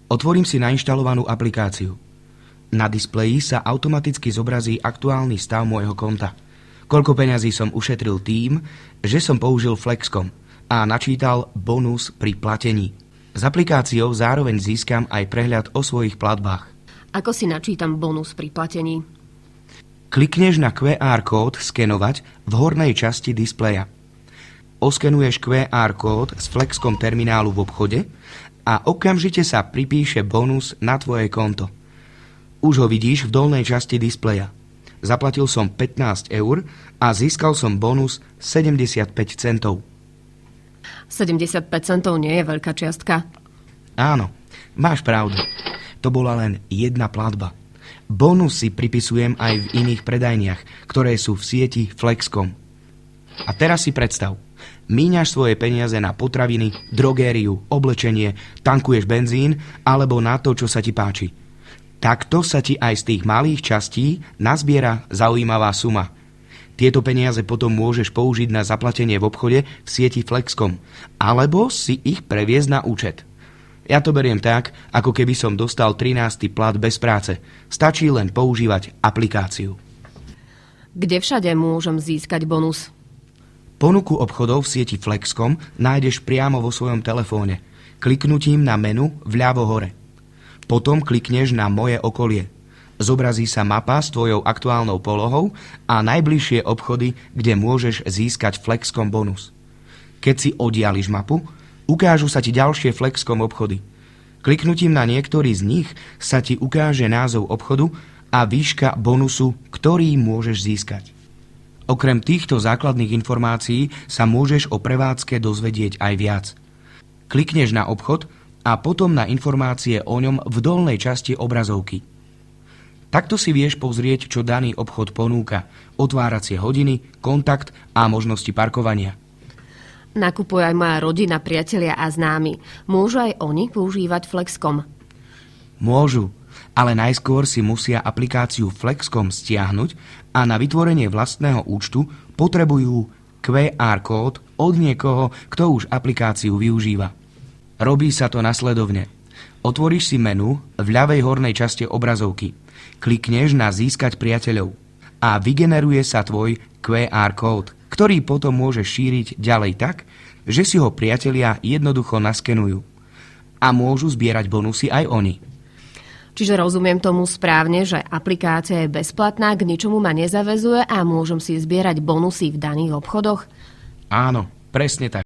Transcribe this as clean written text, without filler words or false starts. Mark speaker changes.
Speaker 1: Otvorím si nainštalovanú aplikáciu. Na displeji sa automaticky zobrazí aktuálny stav môjho konta. Koľko peňazí som ušetril tým, že som použil Flexcom a načítal bonus pri platení. S aplikáciou zároveň získam aj prehľad o svojich platbách.
Speaker 2: Ako si načítam bonus pri platení?
Speaker 1: Klikneš na QR kód Skenovať v hornej časti displeja. Oskenuješ QR kód z Flexcom terminálu v obchode a okamžite sa pripíše bonus na tvoje konto. Už ho vidíš v dolnej časti displeja. Zaplatil som 15 € a získal som bonus 75 centov.
Speaker 2: 75 centov nie je veľká čiastka.
Speaker 1: Áno, máš pravdu. To bola len jedna platba. Bonus si pripisujem aj v iných predajniach, ktoré sú v sieti Flexcom. A teraz si predstav, míňaš svoje peniaze na potraviny, drogériu, oblečenie, tankuješ benzín alebo na to, čo sa ti páči. Takto sa ti aj z tých malých častí nazbiera zaujímavá suma. Tieto peniaze potom môžeš použiť na zaplatenie v obchode v sieti Flexcom, alebo si ich previesť na účet. Ja to beriem tak, ako keby som dostal 13. plat bez práce. Stačí len používať aplikáciu.
Speaker 2: Kde všade môžem získať bonus?
Speaker 1: Ponuku obchodov v sieti Flexcom nájdeš priamo vo svojom telefóne, kliknutím na menu vľavo hore. Potom klikneš na Moje okolie. Zobrazí sa mapa s tvojou aktuálnou polohou a najbližšie obchody, kde môžeš získať Flexcom bonus. Keď si oddiališ mapu, ukážu sa ti ďalšie Flexcom obchody. Kliknutím na niektorý z nich sa ti ukáže názov obchodu a výška bonusu, ktorý môžeš získať. Okrem týchto základných informácií sa môžeš o prevádzke dozvedieť aj viac. Klikneš na obchod a potom na informácie o ňom v dolnej časti obrazovky. Takto si vieš pozrieť, čo daný obchod ponúka, otváracie hodiny, kontakt a možnosti parkovania.
Speaker 2: Nakupuje aj moja rodina, priatelia a známi. Môžu aj oni používať Flexcom?
Speaker 1: Môžu, ale najskôr si musia aplikáciu Flexcom stiahnuť a na vytvorenie vlastného účtu potrebujú QR kód od niekoho, kto už aplikáciu využíva. Robí sa to nasledovne. Otvoríš si menu v ľavej hornej časti obrazovky. Klikneš na Získať priateľov a vygeneruje sa tvoj QR kód, ktorý potom môžeš šíriť ďalej tak, že si ho priatelia jednoducho naskenujú. A môžu zbierať bonusy aj oni.
Speaker 2: Čiže rozumiem tomu správne, že aplikácia je bezplatná, k ničomu ma nezaväzuje a môžem si zbierať bonusy v daných obchodoch?
Speaker 1: Áno, presne tak.